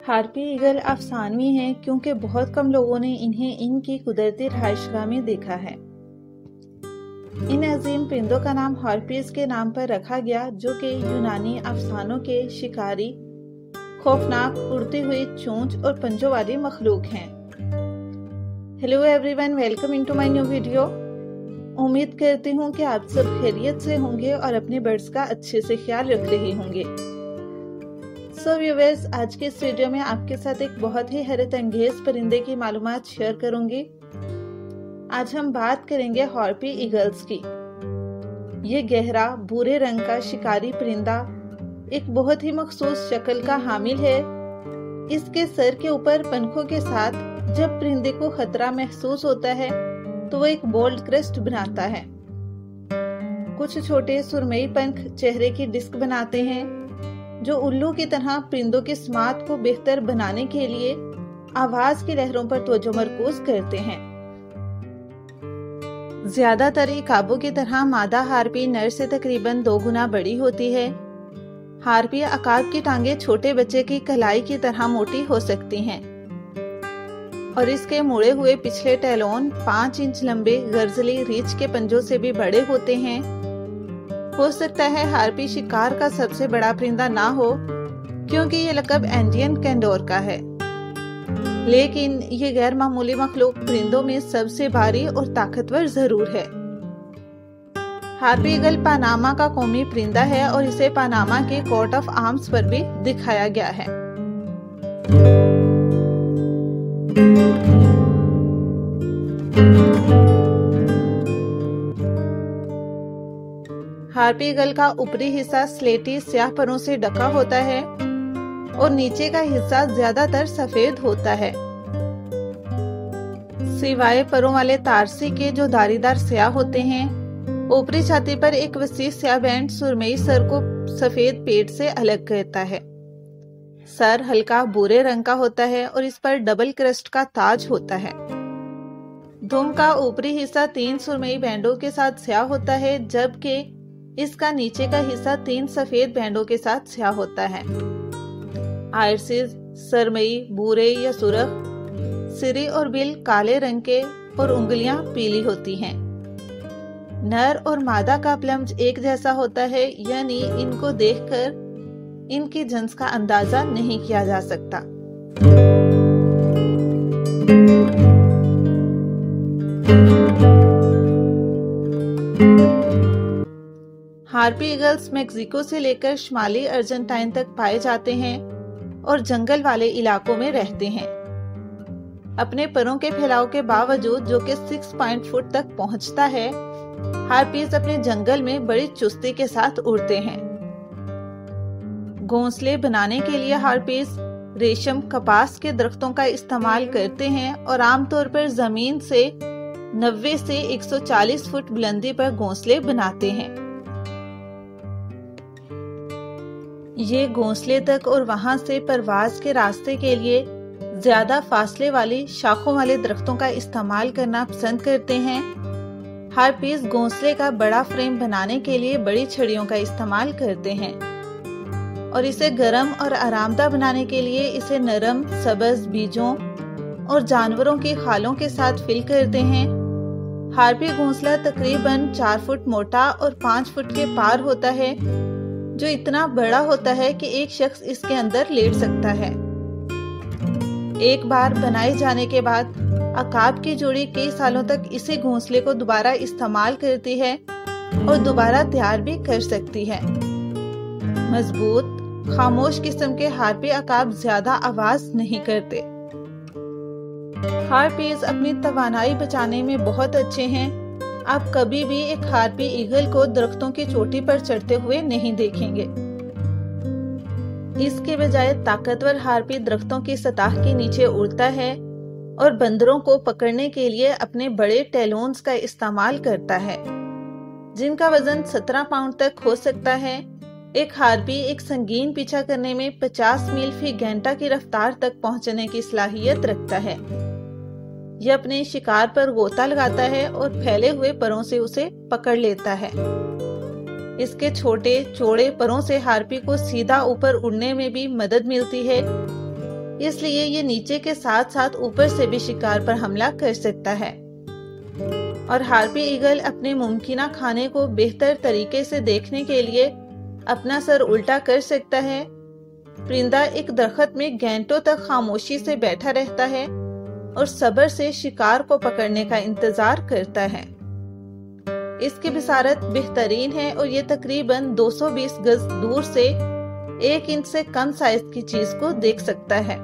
Harpy eagle अफसानवी हैं क्योंकि बहुत कम लोगों ने इन्हें इनकी कुदरती रहायशगाह में देखा है। इन अजीम परिंदों का नाम हार्पीज के नाम पर रखा गया, जो कि यूनानी अफसानों के शिकारी, खौफनाक उड़ती हुई चोंच और पंजों वाली मखलूक हैं। Hello everyone, welcome into my new video. उम्मीद करती हूँ कि आप सब खैरियत से होंगे और अपने बर्ड्स का अच्छे से ख्याल रख रहे होंगे। सो व्यूअर्स, आज के इस वीडियो में आपके साथ एक बहुत ही हैरत अंगेज परिंदे की मालूमात शेयर करूंगी। आज हम बात करेंगे हार्पी ईगल्स की। ये गहरा भूरे रंग का शिकारी परिंदा एक बहुत ही मखसूस शक्ल का हामिल है। इसके सर के ऊपर पंखों के साथ जब परिंदे को खतरा महसूस होता है तो वो एक बोल्ड क्रेस्ट बनाता है। कुछ छोटे सुरमई पंख चेहरे की डिस्क बनाते हैं, जो उल्लू की तरह परिंदों की स्मात को बेहतर बनाने के लिए आवाज की लहरों पर तवज्जो मरकूज करते हैं। ज्यादातर इकाबों की तरह मादा हार्पी नर से तकरीबन 2 गुना बड़ी होती है। हार्पी अकाब की टांगे छोटे बच्चे की कलाई की तरह मोटी हो सकती हैं और इसके मुड़े हुए पिछले टैलोन 5 इंच लंबे गर्जली रीछ के पंजों से भी बड़े होते हैं। हो सकता है हार्पी शिकार का सबसे बड़ा परिंदा ना हो, क्योंकि ये लक़ब एंडियन कैंडोर का है, लेकिन ये गैर मामूली मखलूक परिंदों में सबसे भारी और ताकतवर जरूर है। हार्पी ईगल पनामा का कौमी परिंदा है और इसे पनामा के कोट ऑफ आर्म्स पर भी दिखाया गया है। हार्पी ईगल का ऊपरी हिस्सा स्लेटी स्याह परों से ढका होता है और नीचे का हिस्सा ज्यादातर सफेद होता है, सिवाय परों वाले तारसी के जो धारीदार स्याह होते हैं। ऊपरी छाती पर एक वसी स्याह बैंड सुरमई सर को सफेद पेट से अलग करता है। सर हल्का भूरे रंग का होता है और इस पर डबल क्रस्ट का ताज होता है। दुम का ऊपरी हिस्सा 3 सुरमई बैंडों के साथ स्याह होता है, जबकि इसका नीचे का हिस्सा 3 सफेद बैंडों के साथ स्याह होता है। आयरसिस सरमई भूरे या सुर्ख, सिरी और बिल काले रंग के और उंगलियां पीली होती हैं। नर और मादा का प्लम्ज एक जैसा होता है, यानी इनको देखकर इनकी जिन्स का अंदाजा नहीं किया जा सकता। हार्पी ईगल्स मेक्सिको से लेकर शुमाली अर्जेंटाइन तक पाए जाते हैं और जंगल वाले इलाकों में रहते हैं। अपने परों के फैलाव के बावजूद, जो कि 6 फुट तक पहुंचता है, हार्पीज अपने जंगल में बड़ी चुस्ती के साथ उड़ते हैं। घोंसले बनाने के लिए हार्पीज रेशम कपास के दरख्तों का इस्तेमाल करते हैं और आमतौर पर जमीन से 90 से 140 फुट बुलंदी पर घोंसले बनाते हैं। ये घोंसले तक और वहां से परवाज के रास्ते के लिए ज्यादा फासले वाली शाखों वाले दरख्तों का इस्तेमाल करना पसंद करते हैं। हार्पीज घोंसले का बड़ा फ्रेम बनाने के लिए बड़ी छड़ियों का इस्तेमाल करते हैं और इसे गर्म और आरामदाह बनाने के लिए इसे नरम सब्ज बीजों और जानवरों की खालों के साथ फिल करते हैं। हार्पी घोंसला तकरीबन 4 फुट मोटा और 5 फुट के पार होता है, जो इतना बड़ा होता है कि एक शख्स इसके अंदर लेट सकता है। एक बार बनाए जाने के बाद अकाब की जोड़ी कई सालों तक इसी घोंसले को दोबारा इस्तेमाल करती है और दोबारा तैयार भी कर सकती है। मजबूत खामोश किस्म के हार्पी अकाब ज्यादा आवाज नहीं करते। हार्पीज अपनी तवानाई बचाने में बहुत अच्छे हैं। आप कभी भी एक हार्पी ईगल को दरख्तों की चोटी पर चढ़ते हुए नहीं देखेंगे। इसके बजाय ताकतवर हार्पी दरख्तों की सतह के नीचे उड़ता है और बंदरों को पकड़ने के लिए अपने बड़े टैलोन्स का इस्तेमाल करता है, जिनका वजन 17 पाउंड तक हो सकता है। एक हार्पी एक संगीन पीछा करने में 50 मील फी घंटा की रफ्तार तक पहुंचने की सलाहियत रखता है। यह अपने शिकार पर गोता लगाता है और फैले हुए परों से उसे पकड़ लेता है। اس کے چھوٹے چوڑے پروں سے ہارپی کو سیدھا اوپر اڑنے میں بھی مدد ملتی ہے، اس لیے یہ نیچے کے ساتھ ساتھ اوپر سے بھی شکار پر حملہ کر سکتا ہے۔ اور ہارپی ایگل اپنے ممکنہ کھانے کو بہتر طریقے سے دیکھنے کے لیے اپنا سر الٹا کر سکتا ہے۔ پرندہ ایک درخت میں گھنٹوں تک خاموشی سے بیٹھا رہتا ہے اور صبر سے شکار کو پکڑنے کا انتظار کرتا ہے۔ اس کی بصارت بہترین ہے اور یہ تقریباً 220 گز دور سے 1 انچ سے کم سائز کی چیز کو دیکھ سکتا ہے۔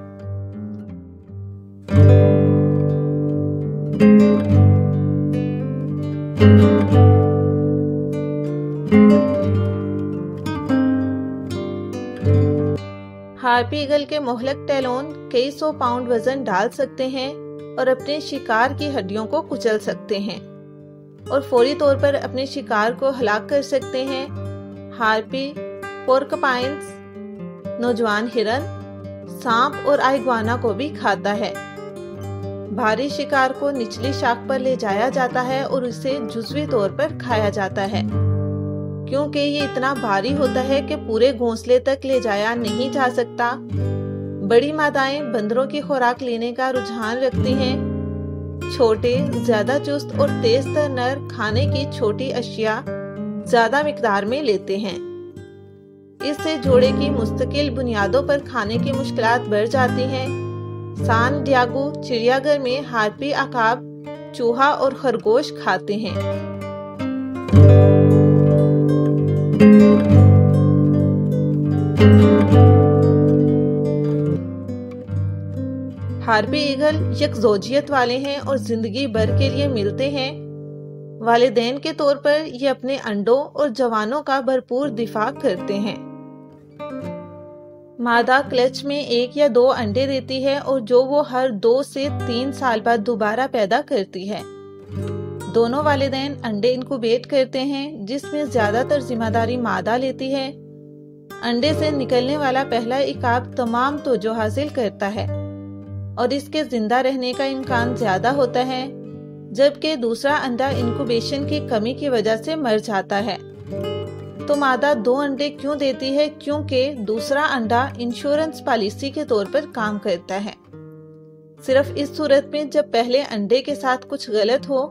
ہارپی ایگل کے مہلک ٹیلون کئی 100 پاؤنڈ وزن ڈال سکتے ہیں اور اپنے شکار کی ہڈیوں کو کچل سکتے ہیں اور فوری طور پر اپنے شکار کو ہلاک کر سکتے ہیں۔ ہارپی پورکپائنز، نوجوان ہرن، سانپ اور آئیگوانا کو بھی کھاتا ہے۔ بھاری شکار کو نچلی شاخ پر لے جایا جاتا ہے اور اسے جزوی طور پر کھایا جاتا ہے، کیونکہ یہ اتنا بھاری ہوتا ہے کہ پورے گھونسلے تک لے جایا نہیں جا سکتا۔ بڑی مادائیں بندروں کی خوراک لینے کا رجحان رکھتی ہیں۔ چھوٹے، زیادہ چست اور تیز تر نر کھانے کی چھوٹی اشیاء زیادہ مقدار میں لیتے ہیں۔ اس سے جوڑے کی مستقل بنیادوں پر کھانے کی مشکلات بڑھ جاتی ہیں۔ سان ڈیاگو چڑیا گھر میں ہارپی عقاب چوہا اور خرگوش کھاتے ہیں۔ ہارپی ایگل یک زوجیت والے ہیں اور زندگی بھر کے لیے ملتے ہیں۔ والدین کے طور پر یہ اپنے انڈوں اور جوانوں کا بھرپور دفاع کرتے ہیں۔ مادہ کلچ میں 1 یا 2 انڈے دیتی ہے اور جو وہ ہر 2 سے 3 سال بعد دوبارہ پیدا کرتی ہے۔ دونوں والدین انڈے انکوبیٹ کرتے ہیں، جس میں زیادہ تر ذمہ داری مادہ لیتی ہے۔ انڈے سے نکلنے والا پہلا عقاب تمام توجہ حاصل کرتا ہے اور اس کے زندہ رہنے کا امکان زیادہ ہوتا ہے، جبکہ دوسرا انڈا انکوبیشن کی کمی کی وجہ سے مر جاتا ہے۔ تو مادہ 2 انڈے کیوں دیتی ہے؟ کیونکہ دوسرا انڈا انشورنس پالیسی کے طور پر کام کرتا ہے۔ صرف اس صورت میں جب پہلے انڈے کے ساتھ کچھ غلط ہو۔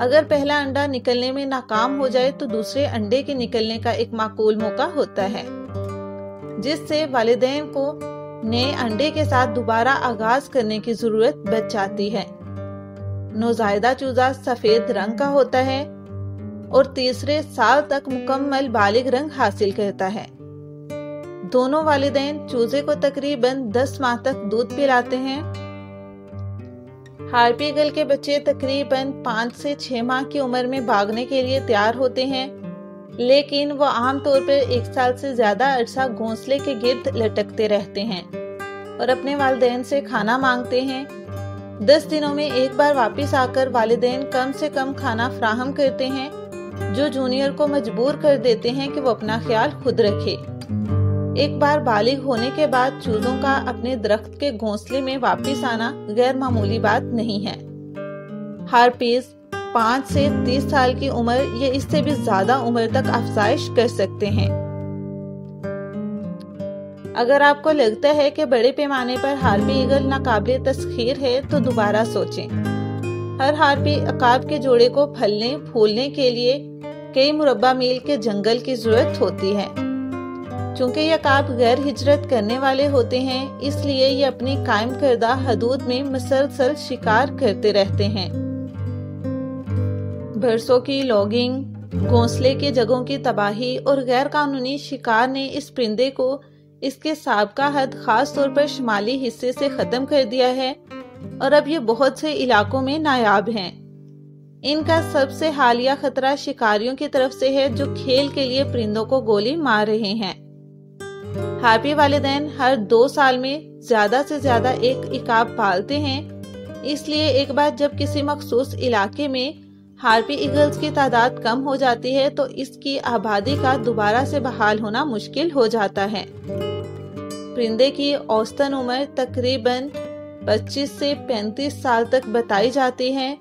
اگر پہلا انڈا نکلنے میں ناکام ہو جائے تو دوسرے انڈے کے نکلنے کا ایک معقول موقع ہوتا ہے، جس سے والدین کو نئے انڈے کے ساتھ دوبارہ آغاز کرنے کی ضرورت بچ جاتی ہے۔ نوزائیدہ چوزہ سفید رنگ کا ہوتا ہے اور تیسرے سال تک مکمل بالغ رنگ حاصل کرتا ہے۔ دونوں والدین چوزے کو تقریباً 10 ماہ تک دودھ پلاتے ہیں۔ ہارپی ایگل کے بچے تقریباً 5 سے 6 ماہ کی عمر میں بھاگنے کے لیے تیار ہوتے ہیں، لیکن وہ عام طور پر 1 سال سے زیادہ عرصہ گھونسلے کے گرد لٹکتے رہتے ہیں اور اپنے والدین سے کھانا مانگتے ہیں۔ 10 دنوں میں ایک بار واپس آ کر والدین کم سے کم کھانا فراہم کرتے ہیں، جو جونیئر کو مجبور کر دیتے ہیں کہ وہ اپنا خیال خود رکھے۔ ایک بار بالغ ہونے کے بعد چوزوں کا اپنے درخت کے گھونسلے میں واپس آنا غیر معمولی بات نہیں ہے۔ ہارپیز 5 سے 30 سال کی عمر یا اس سے بھی زیادہ عمر تک افزائش کر سکتے ہیں۔ اگر آپ کو لگتا ہے کہ بڑے پیمانے پر ہارپی ایگل ناقابل تسخیر ہے تو دوبارہ سوچیں۔ ہر ہارپی عقاب کے جوڑے کو پھلنے پھولنے کے لیے کئی مربع میل کے جنگل کی ضرورت ہوتی ہے۔ چونکہ یہ عقاب غیر ہجرت کرنے والے ہوتے ہیں، اس لیے یہ اپنی قائم کردہ حدود میں مسلسل شکار کرتے رہتے ہیں۔ برسوں کی لاگنگ، گھونسلے کی جگہوں کی تباہی اور غیر قانونی شکار نے اس پرندے کو اس کے سابقہ حد خاص طور پر شمالی حصے سے ختم کر دیا ہے اور اب یہ بہت سے علاقوں میں نایاب ہیں۔ ان کا سب سے حالیہ خطرہ شکاریوں کی طرف سے ہے جو کھیل کے لیے پرندوں کو گولی مار رہے ہیں۔ ہارپی والدین ہر 2 سال میں زیادہ سے زیادہ ایک عقاب پالتے ہیں، اس لیے ایک بار جب کسی مخصوص علاقے میں ہارپی ایگلز کی تعداد کم ہو جاتی ہے تو اس کی آبادی کا دوبارہ سے بحال ہونا مشکل ہو جاتا ہے۔ پرندے کی اوسطن عمر تقریباً 25 سے 35 سال تک بتائی جاتی ہے۔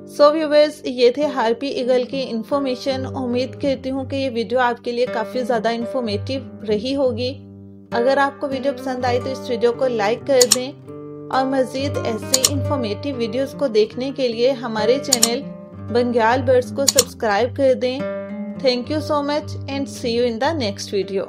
सो व्यूअर्स, ये थे हार्पी ईगल की इन्फॉर्मेशन। उम्मीद करती हूँ कि ये वीडियो आपके लिए काफ़ी ज़्यादा इन्फॉर्मेटिव रही होगी। अगर आपको वीडियो पसंद आई तो इस वीडियो को लाइक कर दें और मज़ीद ऐसे इन्फॉर्मेटिव वीडियोस को देखने के लिए हमारे चैनल बंगाल बर्ड्स को सब्सक्राइब कर दें। Thank you so much and see you in the next video.